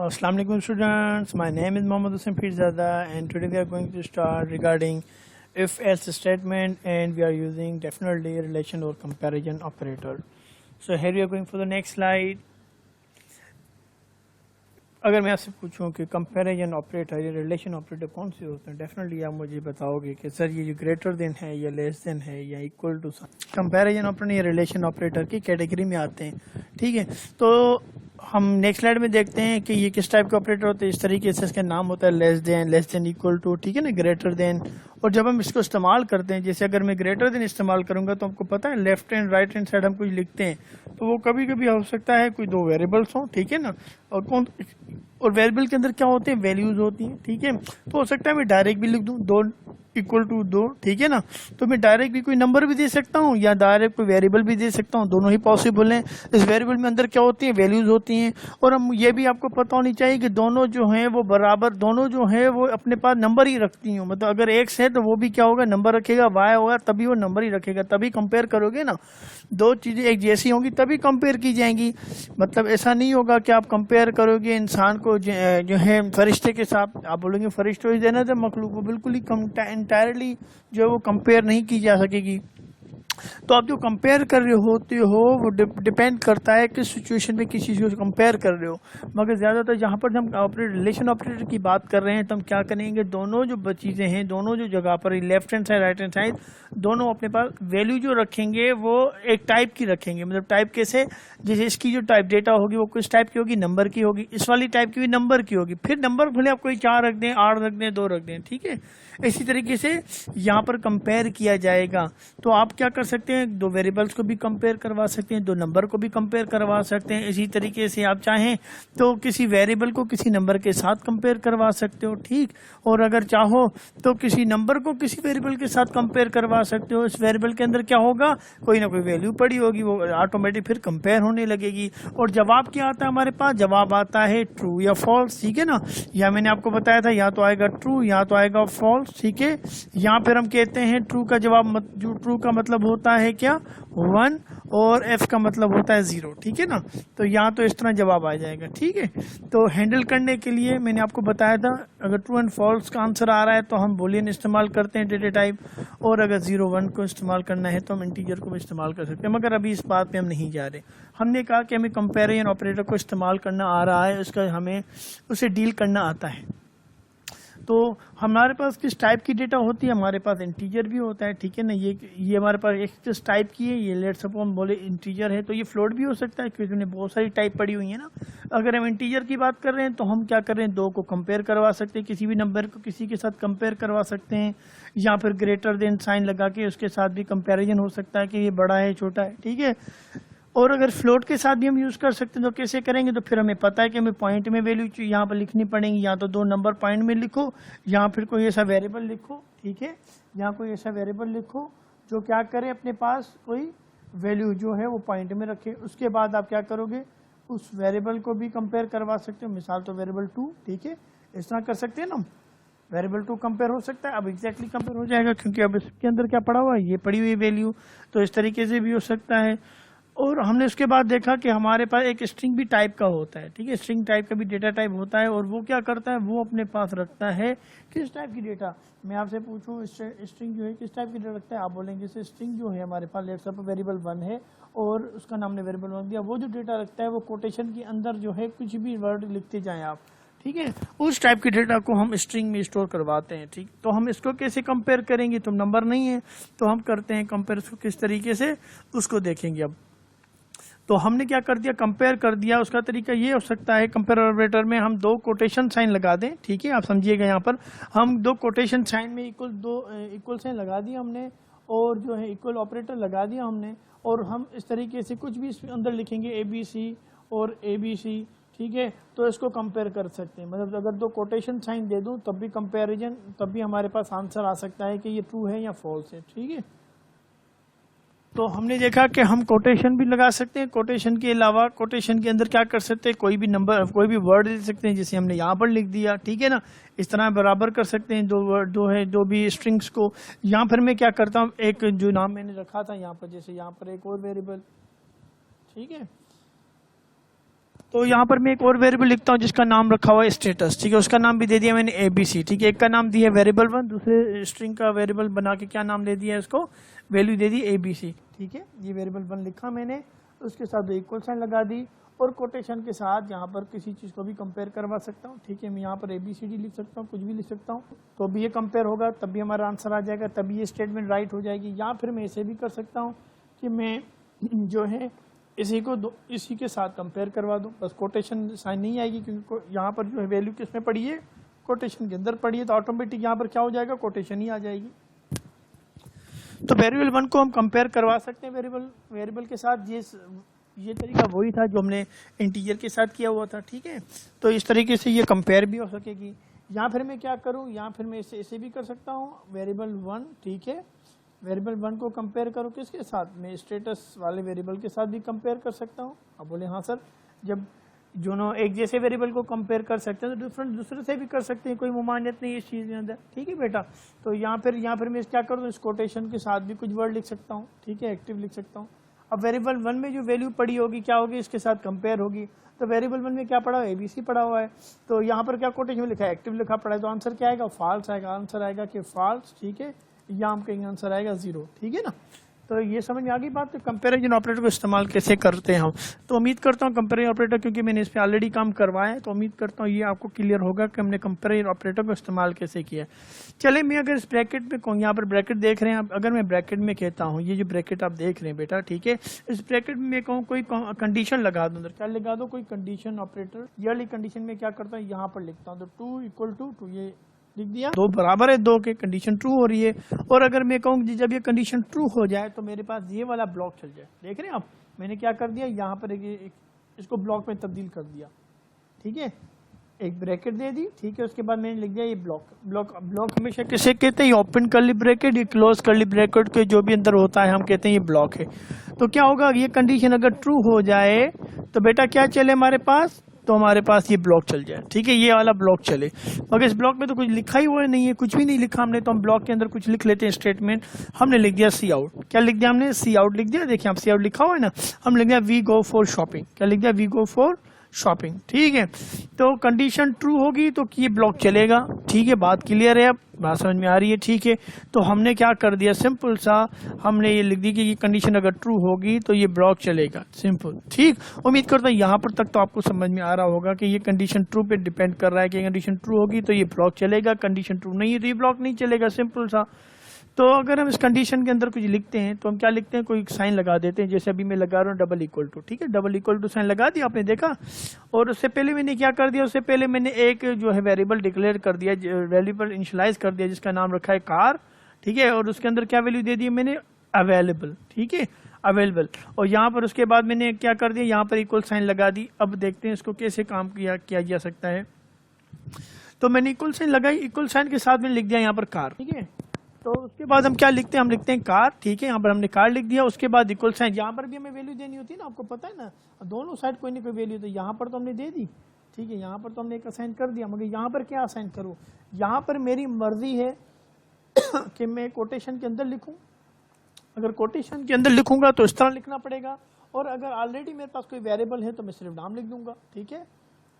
Assalamu alaikum students, my name is Mohammad Hussain Pirzada and today we are going to start regarding if else statement and we are using definitely relation or comparison operator. So here we are going for the next slide. अगर मैं आपसे पूछूं कि comparison operator या relation operator कौन से होते हैं, डेफिनेटली आप मुझे बताओगे कि सर ये जो ग्रेटर देन है या लेस देन है या इक्वल टू। कंपैरिजन ऑपरेटर या रिलेशन ऑपरेटर की कैटेगरी में आते हैं, ठीक है। तो हम नेक्स्ट स्लाइड में देखते हैं कि ये किस टाइप के ऑपरेटर होते हैं। इस तरीके से इसका नाम होता है लेस देन इक्वल टू, ठीक है ना, ग्रेटर देन। और जब हम इसको इस्तेमाल करते हैं, जैसे अगर मैं ग्रेटर देन इस्तेमाल करूंगा तो आपको पता है left and right hand side हम कुछ लिखते हैं तो वो कभी कभी हो सकता है कोई दो वेरिएबल्स हो, ठीक है ना, और वेरिएबल के अंदर क्या होते हैं, वैल्यूज होती हैं, ठीक है। तो हो सकता है मैं डायरेक्ट भी लिख दूं दो इक्वल टू दो, ठीक है ना। तो मैं डायरेक्ट भी कोई नंबर भी दे सकता हूँ या डायरेक्ट कोई वेरिएबल भी दे सकता हूँ, दोनों ही पॉसिबल हैं। इस वेरिएबल में अंदर क्या होती है, वैल्यूज होती हैं। और हम ये भी आपको पता होनी चाहिए कि दोनों जो हैं वो बराबर, दोनों जो हैं वो अपने पास नंबर ही रखती हैं। मतलब अगर एक्स है तो वो भी क्या होगा, नंबर रखेगा, वाई होगा तभी वो नंबर ही रखेगा, तभी कंपेयर करोगे ना। दो चीजें एक जैसी होंगी तभी कंपेयर की जाएंगी। मतलब ऐसा नहीं होगा कि आप कंपेयर करोगे इंसान को जो है फरिश्ते के साथ, आप बोलोगे फरिश्ते ही देना तो मखलूक, वो बिल्कुल ही इंटायरली जो है वो कंपेयर नहीं की जा सकेगी। तो आप जो कंपेयर कर रहे होते हो वो डिपेंड करता है किस सिचुएशन में किसी चीज को कंपेयर कर रहे हो। मगर ज्यादातर जहाँ पर हम रिलेशन ऑपरेटर की बात कर रहे हैं तो हम क्या करेंगे, दोनों जो चीजें हैं, दोनों जो जगह पर left hand side right hand side दोनों अपने पास वैल्यू जो रखेंगे वो एक टाइप की रखेंगे। मतलब टाइप कैसे, जैसे इसकी जो टाइप डेटा होगी वो किस टाइप की होगी, नंबर की होगी। इस वाली टाइप की भी नंबर की होगी। फिर नंबर भले आप कोई 4 रख दें, 8 रख दें, 2 रख दें, ठीक है। इसी तरीके से यहाँ पर कंपेयर किया जाएगा। तो आप क्या कर सकते हैं, दो वेरिएबल्स को भी कंपेयर करवा सकते हैं, दो नंबर को भी कंपेयर करवा सकते हैं। इसी तरीके से आप चाहें तो किसी वेरिएबल को किसी नंबर के साथ कंपेयर करवा सकते हो, ठीक। और अगर चाहो तो किसी नंबर को किसी वेरिएबल के साथ कंपेयर करवा सकते हो। इस वेरिएबल के अंदर क्या होगा, कोई ना कोई वैल्यू पड़ी होगी, वो ऑटोमेटिक फिर कंपेयर होने लगेगी। और जवाब क्या आता है हमारे पास, जवाब आता है ट्रू या फॉल्स, ठीक है ना। या मैंने आपको बताया था या तो आएगा ट्रू या तो आएगा फॉल्स, ठीक है। यहाँ फिर हम कहते हैं ट्रू का जवाब, जो ट्रू का मतलब होता है क्या, 1, और एफ का मतलब होता है 0, ठीक है ना। तो यहाँ तो इस तरह जवाब आ जाएगा, ठीक है। तो हैंडल करने के लिए मैंने आपको बताया था अगर ट्रू एंड फॉल्स का आंसर आ रहा है तो हम बूलियन इस्तेमाल करते हैं डेटा टाइप, और अगर 0 1 को इस्तेमाल करना है तो हम इंटीजर को भी इस्तेमाल कर सकते हैं। मगर अभी इस बात पे हम नहीं जा रहे। हमने कहा कि हमें कंपैरिजन ऑपरेटर को इस्तेमाल करना आ रहा है, उसका हमें उसे डील करना आता है। तो हमारे पास किस टाइप की डेटा होती है, हमारे पास इंटीजर भी होता है, ठीक है ना। ये हमारे पास एक किस टाइप की है, ये लेट्स सपोज हम बोले इंटीजर है तो ये फ्लोट भी हो सकता है क्योंकि उन्हें बहुत सारी टाइप पड़ी हुई है ना। अगर हम इंटीजर की बात कर रहे हैं तो हम क्या कर रहे हैं, दो को कंपेयर करवा सकते हैं, किसी भी नंबर को किसी के साथ कंपेयर करवा सकते हैं, या फिर ग्रेटर देन साइन लगा के उसके साथ भी कंपेरिजन हो सकता है कि ये बड़ा है छोटा है, ठीक है। और अगर फ्लोट के साथ भी हम यूज कर सकते हैं तो कैसे करेंगे, तो फिर हमें पता है कि हमें पॉइंट में वैल्यू यहाँ पर लिखनी पड़ेंगी, या तो 2 नंबर पॉइंट में लिखो या फिर कोई ऐसा वेरिएबल लिखो, ठीक है। यहाँ कोई ऐसा वेरिएबल लिखो जो क्या करे, अपने पास कोई वैल्यू जो है वो पॉइंट में रखे। उसके बाद आप क्या करोगे, उस वेरिएबल को भी कंपेयर करवा सकते हो। मिसाल तो वेरिएबल 2, ठीक है, इस तरह कर सकते हैं ना। वेरिएबल 2 कंपेयर हो सकता है, अब एग्जैक्टली कंपेयर हो जाएगा क्योंकि अब इसके अंदर क्या पड़ा हुआ है, ये पड़ी हुई वैल्यू। तो इस तरीके से भी हो सकता है। और हमने उसके बाद देखा कि हमारे पास एक स्ट्रिंग भी टाइप का होता है, ठीक है। स्ट्रिंग टाइप का भी डेटा टाइप होता है और वो क्या करता है, वो अपने पास रखता है किस टाइप की डेटा। मैं आपसे पूछूं स्ट्रिंग जो है किस टाइप की डेटा रखता है, आप बोलेंगे स्ट्रिंग जो है हमारे पास लेट्स सपोज वेरिएबल 1 है और उसका नाम ने वेरिएबल 1 दिया। वो जो डेटा रखता है वो कोटेशन के अंदर जो है कुछ भी वर्ड लिखते जाएं आप, ठीक है। उस टाइप की डेटा को हम स्ट्रिंग में स्टोर करवाते हैं, ठीक। तो हम इसको कैसे कंपेयर करेंगे, तो नंबर नहीं है तो हम करते हैं कंपेयर, उसको किस तरीके से उसको देखेंगे। अब तो हमने क्या कर दिया, कंपेयर कर दिया। उसका तरीका ये हो सकता है, कंपेयर ऑपरेटर में हम 2 कोटेशन साइन लगा दें, ठीक है। आप समझिएगा, यहाँ पर हम 2 कोटेशन साइन में इक्वल साइन लगा दिया हमने, और जो है इक्वल ऑपरेटर लगा दिया हमने, और हम इस तरीके से कुछ भी इसके अंदर लिखेंगे ABC और ABC, ठीक है। तो इसको कंपेयर कर सकते हैं। मतलब अगर 2 कोटेशन साइन दे दूं तब भी कंपेरिजन, तब भी हमारे पास आंसर आ सकता है कि ये ट्रू है या फॉल्स है, ठीक है। तो हमने देखा कि हम कोटेशन भी लगा सकते हैं। कोटेशन के अलावा कोटेशन के अंदर क्या कर सकते हैं, कोई भी नंबर, कोई भी वर्ड दे सकते हैं, जैसे हमने यहाँ पर लिख दिया, ठीक है ना। इस तरह बराबर कर सकते हैं 2 वर्ड, 2 है 2 भी स्ट्रिंग्स को। यहाँ पर मैं क्या करता हूँ, एक जो नाम मैंने रखा था यहाँ पर, जैसे यहाँ पर एक और वेरिएबल, ठीक है, तो यहाँ पर मैं एक और वेरिएबल लिखता हूँ जिसका नाम रखा हुआ है स्टेटस, ठीक है, उसका नाम भी दे दिया मैंने एबीसी, ठीक है। एक का नाम दिया वेरिएबल 1, दूसरे स्ट्रिंग का वेरिएबल बना के क्या नाम दे दिया है इसको, वैल्यू दे दी एबीसी, ठीक है। ये वेरिएबल 1 लिखा मैंने, उसके साथ इक्वल साइन लगा दी और कोटेशन के साथ यहाँ पर किसी चीज़ को भी कंपेयर करवा सकता हूँ, ठीक है। मैं यहाँ पर ABCD लिख सकता हूँ, कुछ भी लिख सकता हूँ, तो भी ये कंपेयर होगा, तब भी हमारा आंसर आ जाएगा, तभी ये स्टेटमेंट राइट हो जाएगी। या फिर मैं ऐसे भी कर सकता हूँ कि मैं जो है इसी के साथ कंपेयर करवा दूँ, बस कोटेशन साइन नहीं आएगी क्योंकि यहाँ पर जो है वैल्यू किस में पड़ी है, कोटेशन के अंदर पड़ी है, तो ऑटोमेटिक यहाँ पर क्या हो जाएगा, कोटेशन ही आ जाएगी। तो वेरिएबल 1 को हम कंपेयर करवा सकते हैं वेरिएबल के साथ। ये तरीका वही था जो हमने इंटीजर के साथ किया हुआ था, ठीक है। तो इस तरीके से ये कंपेयर भी हो सकेगी। या फिर मैं क्या करूँ, या फिर मैं ऐसे भी कर सकता हूँ, वेरिएबल 1, ठीक है, वेरिएबल 1 को कंपेयर करो किसके साथ, मैं स्टेटस वाले वेरिएबल के साथ भी कंपेयर कर सकता हूँ। अब बोले हाँ सर, जब दोनों एक जैसे वेरिएबल को कंपेयर कर सकते हैं तो डिफरेंट दूसरे से भी कर सकते हैं, कोई मुमानियत नहीं है इस चीज़ के अंदर, ठीक है बेटा। तो यहाँ फिर मैं क्या करूँ, इस कोटेशन के साथ भी कुछ वर्ड लिख सकता हूँ, ठीक है, एक्टिव लिख सकता हूँ। अब वेरिएबल 1 में जो वैल्यू पड़ी होगी क्या होगी, इसके साथ कंपेयर होगी। तो वेरिएबल 1 में क्या पड़ा है, एबीसी पड़ा हुआ है, तो यहाँ पर क्या कोटेशन में लिखा है, एक्टिव लिखा पड़ा है, तो आंसर क्या आएगा, फॉल्स आएगा। आंसर आएगा कि फॉल्स, ठीक है, या हम कहेंगे आंसर आएगा 0, ठीक है ना। तो ये समझ में आ गई बात। तो कंपैरिजन ऑपरेटर को इस्तेमाल कैसे करते हैं हम, तो उम्मीद करता हूँ कंपैरिजन ऑपरेटर, क्योंकि मैंने इस पर ऑलरेडी काम करवाया है, तो उम्मीद करता हूँ ये आपको क्लियर होगा कि हमने कंपैरिजन ऑपरेटर को इस्तेमाल कैसे किया। चले, मैं अगर इस ब्रैकेट में कहूँ, यहाँ पर ब्रैकेट देख रहे हैं आप, अगर मैं ब्रैकेट में कहता हूँ, ये जो ब्रैकेट आप देख रहे हैं बेटा, ठीक है, इस ब्रैकेट में मैं कहूँ कोई कंडीशन लगा दूँ, क्या लगा दो, कोई कंडीशन ऑपरेटर। ये कंडीशन में क्या करता हूँ, यहाँ पर लिखता हूँ, तो 2 = 2, ये लिख दिया, 2 बराबर है 2 के, कंडीशन ट्रू हो रही है। और अगर मैं कहूँ जब ये कंडीशन ट्रू हो जाए तो मेरे पास ये वाला ब्लॉक चल जाए, देख रहे हैं आप, मैंने क्या कर दिया, यहाँ पर इसको ब्लॉक में तब्दील कर दिया, ठीक है, एक ब्रैकेट दे दी, ठीक है, उसके बाद मैंने लिख दिया ये ब्लॉक हमेशा किसे कहते हैं, ये ओपन कर्ली ब्रैकेट, ये क्लोज कर्ली ब्रैकेट के जो भी अंदर होता है हम कहते हैं ये ब्लॉक है। तो क्या होगा, ये कंडीशन अगर ट्रू हो जाए तो बेटा क्या चले हमारे पास, तो हमारे पास ये ब्लॉक चल जाए, ठीक है, ये वाला ब्लॉक चले। मगर इस ब्लॉक में तो कुछ लिखा ही हुआ नहीं है, कुछ भी नहीं लिखा हमने, तो हम ब्लॉक के अंदर कुछ लिख लेते हैं स्टेटमेंट। हमने लिख दिया सी आउट, क्या लिख दिया हमने, सी आउट लिख दिया, देखिए आप सी आउट लिखा हुआ है ना, हम लिख दिया वी गो फॉर शॉपिंग, क्या लिख दिया, वी गो फॉर शॉपिंग, ठीक है। तो कंडीशन ट्रू होगी तो ये ब्लॉक चलेगा, ठीक है, बात क्लियर है, अब बात समझ में आ रही है, ठीक है। तो हमने क्या कर दिया, सिंपल सा हमने ये लिख दी कि ये कंडीशन अगर ट्रू होगी तो ये ब्लॉक चलेगा, सिंपल, ठीक। उम्मीद करता हूँ यहाँ पर तक तो आपको समझ में आ रहा होगा कि ये कंडीशन ट्रू पे डिपेंड कर रहा है कि कंडीशन ट्रू होगी तो ये ब्लॉक चलेगा, कंडीशन ट्रू नहीं है तो ये ब्लॉक नहीं चलेगा, सिंपल सा। तो अगर हम इस कंडीशन के अंदर कुछ लिखते हैं तो हम क्या लिखते हैं, कोई साइन लगा देते हैं, जैसे अभी मैं लगा रहा हूँ =, ठीक है, == साइन लगा दिया, आपने देखा। और उससे पहले मैंने क्या कर दिया, उससे पहले मैंने एक जो है वेरिएबल डिक्लेयर कर दिया, वेरिएबल इनिशियलाइज कर दिया जिसका नाम रखा है कार, ठीक है, और उसके अंदर क्या वैल्यू दे दी मैंने, अवेलेबल, ठीक है, अवेलेबल। और यहाँ पर उसके बाद मैंने क्या कर दिया, यहाँ पर इक्वल साइन लगा दी। अब देखते हैं इसको कैसे काम किया जा सकता है। तो मैंने इक्वल साइन लगाई, इक्वल साइन के साथ मैंने लिख दिया यहाँ पर कार, ठीक है। तो उसके बाद हम क्या लिखते हैं, हम लिखते हैं कार, ठीक है, यहाँ पर हमने कार लिख दिया। उसके बाद इक्वल साइन, यहाँ पर भी हमें वैल्यू देनी होती है ना, आपको पता है ना, दोनों साइड कोई ना कोई वैल्यू, तो यहाँ पर तो हमने दे दी, ठीक है, यहाँ पर तो हमने एक असाइन कर दिया, मगर यहाँ पर क्या असाइन करूँ, यहाँ पर मेरी मर्जी है कि मैं कोटेशन के अंदर लिखूँ। अगर कोटेशन के अंदर लिखूंगा तो इस तरह लिखना पड़ेगा, और अगर ऑलरेडी मेरे पास कोई वेरिएबल है तो मैं सिर्फ नाम लिख दूंगा, ठीक है,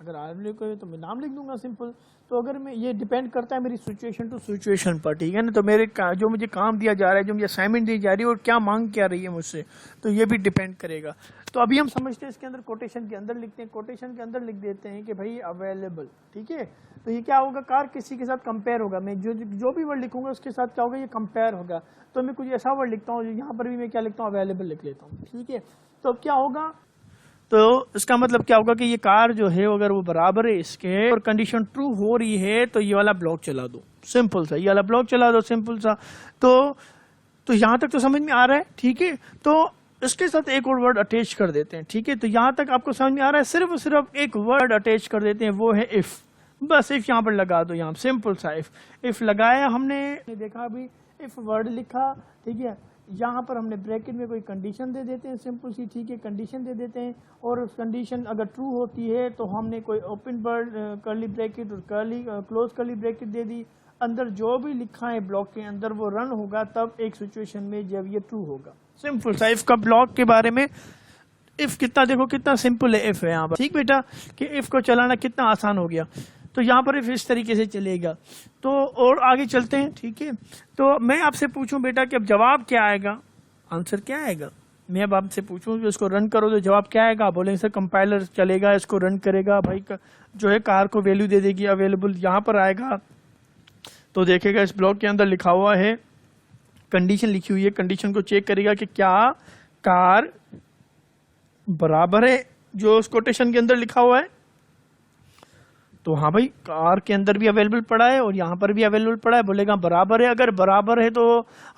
अगर ऑलरेडी कोई तो मैं नाम लिख दूंगा, सिंपल। तो अगर मैं, ये डिपेंड करता है मेरी सिचुएशन टू सिचुएशन पर, ठीक है ना। तो मेरे जो मुझे काम दिया जा रहा है, जो मुझे असाइनमेंट दी जा रही है और क्या मांग क्या रही है मुझसे, तो ये भी डिपेंड करेगा। तो अभी हम समझते हैं इसके अंदर कोटेशन के अंदर लिखते हैं, कोटेशन के अंदर लिख देते हैं कि भाई अवेलेबल, ठीक है। तो ये क्या होगा, कार किसी के साथ कंपेयर होगा, मैं जो भी वर्ड लिखूंगा उसके साथ क्या होगा, ये कंपेयर होगा। तो मैं कुछ ऐसा वर्ड लिखता हूँ, यहाँ पर भी मैं क्या लिखता हूँ, अवेलेबल लिख लेता हूँ, ठीक है। तो अब क्या होगा, तो इसका मतलब क्या होगा कि ये कार जो है अगर वो बराबर है इसके और कंडीशन ट्रू हो रही है तो ये वाला ब्लॉक चला दो, सिंपल सा, ये वाला ब्लॉक चला दो, सिंपल सा। तो यहाँ तक तो समझ में आ रहा है, ठीक है। तो इसके साथ एक और वर्ड अटैच कर देते हैं, ठीक है। तो यहाँ तक आपको समझ में आ रहा है, सिर्फ एक वर्ड अटैच कर देते हैं, वो है इफ, बस इफ यहाँ पर लगा दो, यहाँ सिंपल सा इफ लगाया हमने, देखा अभी इफ वर्ड लिखा, ठीक है, यहाँ पर हमने ब्रैकेट में कोई कंडीशन दे देते हैं, सिंपल सी, ठीक है, कंडीशन दे देते हैं। और कंडीशन अगर ट्रू होती है तो हमने कोई ओपन कर्ली ब्रैकेट और क्लोज कर्ली ब्रैकेट दे दी, अंदर जो भी लिखा है ब्लॉक के अंदर वो रन होगा तब एक सिचुएशन में जब ये ट्रू होगा, सिंपल सा। इफ का ब्लॉक के बारे में इफ कितना देखो कितना सिंपल है इफ है यहाँ पर, ठीक बेटा, कि इफ को चलाना कितना आसान हो गया। तो यहाँ पर इफ इस तरीके से चलेगा। तो और आगे चलते हैं, ठीक है। तो मैं आपसे पूछूं बेटा कि अब जवाब क्या आएगा, आंसर क्या आएगा। मैं अब आपसे पूछूं जो इसको रन करो तो जवाब क्या आएगा। बोलेंगे सर कंपाइलर चलेगा, इसको रन करेगा, भाई जो है कार को वैल्यू दे देगी अवेलेबल, यहाँ पर आएगा तो देखेगा इस ब्लॉक के अंदर लिखा हुआ है, कंडीशन लिखी हुई है, कंडीशन को चेक करेगा कि क्या कार बराबर है जो उस कोटेशन के अंदर लिखा हुआ है। तो हाँ भाई कार के अंदर भी अवेलेबल पड़ा है और यहाँ पर भी अवेलेबल पड़ा है, बोलेगा बराबर है। अगर बराबर है तो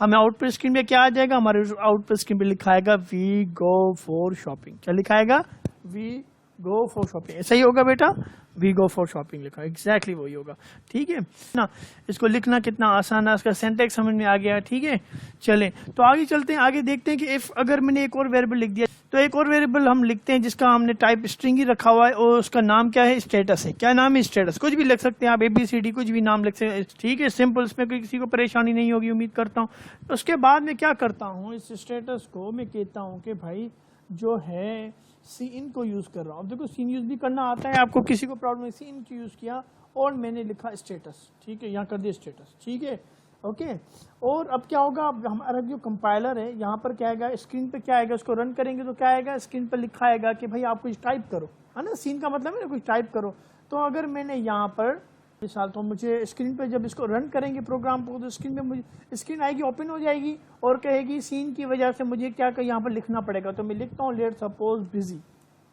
हमें आउटपुट स्क्रीन में क्या आ जाएगा, हमारे आउटपुट स्क्रीन पे लिखाएगा वी गो फॉर शॉपिंग। क्या लिखाएगा, वी गो फॉर शॉपिंग। ऐसा ही होगा बेटा, वी गो फॉर शॉपिंग लिखा, एग्जैक्टली वही होगा, ठीक है ना। इसको लिखना कितना आसान है, इसका सिंटैक्स समझ में आ गया, ठीक है। चले तो आगे चलते हैं, आगे देखते हैं कि इफ अगर मैंने एक और वेरिएबल लिख दिया तो एक और वेरिएबल हम लिखते हैं जिसका हमने टाइप स्ट्रिंग ही रखा हुआ है और उसका नाम क्या है, स्टेटस है। क्या नाम है, स्टेटस। कुछ भी लिख सकते हैं आप, ABCD कुछ भी नाम लिख सकते हैं, ठीक है, सिंपल, इसमें किसी को परेशानी नहीं होगी उम्मीद करता हूँ। तो उसके बाद में क्या करता हूँ, इस स्टेटस को मैं कहता हूँ कि भाई जो है सीन को यूज कर रहा हूँ। अब देखो सीन यूज भी करना आता है आपको, किसी को प्रॉब्लम है, सीन को यूज किया और मैंने लिखा स्टेटस, ठीक है, यहाँ कर दिया स्टेटस, ठीक है, ओके। और अब क्या होगा, अब हमारा जो कंपाइलर है यहाँ पर क्या आएगा, स्क्रीन पे क्या आएगा, उसको रन करेंगे तो क्या आएगा, स्क्रीन पर लिखा आएगा कि भाई आप कुछ टाइप करो, है ना। सीन का मतलब है ना कुछ टाइप करो। तो अगर मैंने यहाँ पर मिसाल, तो मुझे स्क्रीन पे जब इसको रन करेंगे प्रोग्राम को तो स्क्रीन पे मुझे स्क्रीन आएगी, ओपन हो जाएगी और कहेगी सीन की वजह से मुझे क्या यहाँ पर लिखना पड़ेगा। तो मैं लिखता हूँ लेट सपोज बिजी,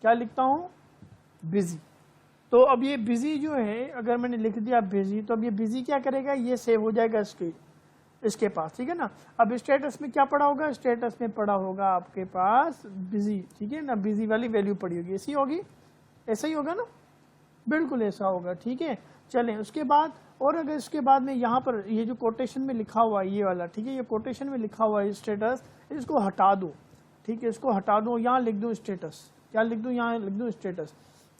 क्या लिखता हूँ, बिजी। तो अब ये बिजी जो है अगर मैंने लिख दिया बिजी, तो अब ये बिजी क्या करेगा, ये सेव हो जाएगा इसके पास, ठीक है ना। अब स्टेटस में क्या पड़ा होगा, स्टेटस में पड़ा होगा आपके पास बिजी, ठीक है ना, बिजी वाली वैल्यू पड़ी होगी, ऐसी होगी, ऐसा ही होगा ना, बिल्कुल ऐसा होगा, ठीक है। चलें उसके बाद, और अगर इसके बाद में यहाँ पर ये जो कोटेशन में लिखा हुआ है ये वाला, ठीक है, ये कोटेशन में लिखा हुआ है स्टेटस, इसको हटा दो, ठीक है, इसको हटा दो, यहाँ लिख दो स्टेटस, क्या लिख दूं, यहाँ लिख दूं स्टेटस।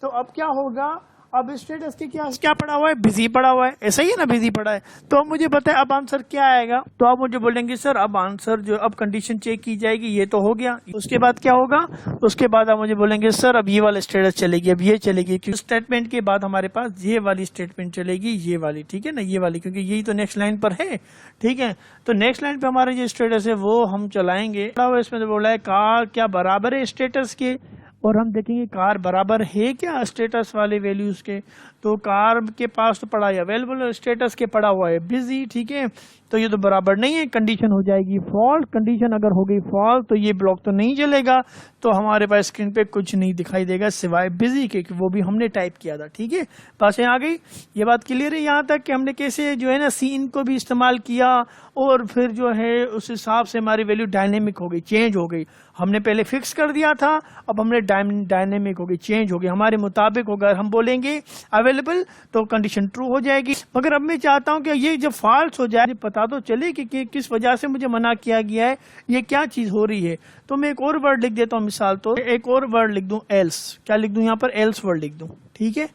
तो अब क्या होगा, अब स्टेटस के क्या पड़ा हुआ है, बिजी पड़ा हुआ है, ऐसा ही है ना, बिजी पड़ा है। तो अब मुझे बताए अब आंसर क्या आएगा। तो आप मुझे बोलेंगे सर अब आंसर जो अब कंडीशन चेक की जाएगी, ये तो हो गया, उसके बाद क्या होगा, उसके बाद आप मुझे बोलेंगे सर अब ये वाला स्टेटस चलेगी, अब ये चलेगी, क्योंकि स्टेटमेंट के बाद हमारे पास ये वाली स्टेटमेंट चलेगी, ये वाली, ठीक है ना, ये वाली, क्योंकि यही तो नेक्स्ट लाइन पर है, ठीक है। तो नेक्स्ट लाइन पे हमारा जो स्टेटस है वो हम चलाएंगे। इसमें तो बोला है कार क्या बराबर है स्टेटस के, और हम देखेंगे कार बराबर है क्या स्टेटस वाले वैल्यूज के। तो कार के पास तो पड़ा है अवेलेबल, स्टेटस के पड़ा हुआ है बिजी, ठीक है। तो ये तो बराबर नहीं है, कंडीशन हो जाएगी फॉल्स। कंडीशन अगर हो गई फॉल्स तो ये ब्लॉक तो नहीं चलेगा, तो हमारे पास स्क्रीन पे कुछ नहीं दिखाई देगा सिवाय बिजी के, वो भी हमने टाइप किया था, ठीक है। पास आ गई ये बात क्लियर है यहाँ तक कि हमने कैसे जो है ना सीन को भी इस्तेमाल किया और फिर जो है उस हिसाब से हमारी वैल्यू डायनेमिक हो गई, चेंज हो गई। हमने पहले फिक्स कर दिया था, अब हमने डायनेमिक हो गई, चेंज हो गई, हमारे मुताबिक होगा। हम बोलेंगे अवेलेबल तो कंडीशन ट्रू हो जाएगी। मगर अब मैं चाहता हूं कि ये जब फॉल्स हो जाए पता तो चले कि किस वजह से मुझे मना किया गया है, ये क्या चीज हो रही है। तो मैं एक और वर्ड लिख देता हूं, मिसाल तो एक और वर्ड लिख दूं एल्स। क्या लिख दूं यहाँ पर, एल्स वर्ड लिख दूं, ठीक है।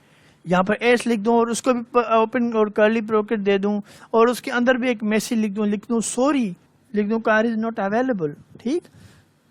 यहाँ पर एल्स लिख दूं और उसको भी ओपन और कर्ली ब्रैकेट दे दूं और उसके अंदर भी एक मैसेज लिख दूं सॉरी, लिख दूं कार इज नॉट अवेलेबल, ठीक।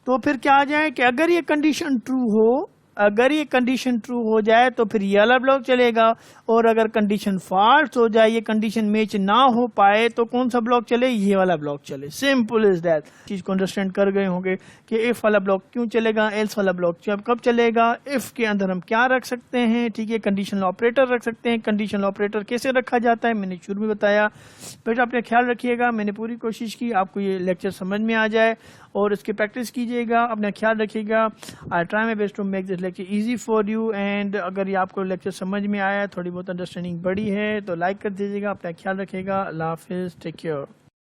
तो फिर क्या आ जाए कि अगर ये कंडीशन ट्रू हो, अगर ये कंडीशन ट्रू हो जाए तो फिर ये वाला ब्लॉक चलेगा, और अगर कंडीशन फॉल्स हो जाए, ये कंडीशन मैच ना हो पाए तो कौन सा ब्लॉक चले, ये वाला ब्लॉक चले। Simple is that. चीज को अंडरस्टैंड कर गए होंगे कि इफ वाला ब्लॉक क्यों चलेगा, एल्स वाला ब्लॉक कब चलेगा। इफ के अंदर हम क्या रख सकते हैं, ठीक है, कंडीशनल ऑपरेटर रख सकते हैं। कंडीशनल ऑपरेटर कैसे रखा जाता है मैंने शुरू में बताया। बेटा अपने ख्याल रखिएगा, मैंने पूरी कोशिश की आपको ये लेक्चर समझ में आ जाए और इसकी प्रैक्टिस कीजिएगा, अपना ख्याल रखिएगा। I try my best to make this lecture easy for you. And अगर ये आपको लेक्चर समझ में आया, थोड़ी बहुत अंडरस्टैंडिंग बड़ी है तो लाइक कर दीजिएगा। अपना ख्याल रखिएगा। अल्लाह हाफिज़, टेक केयर।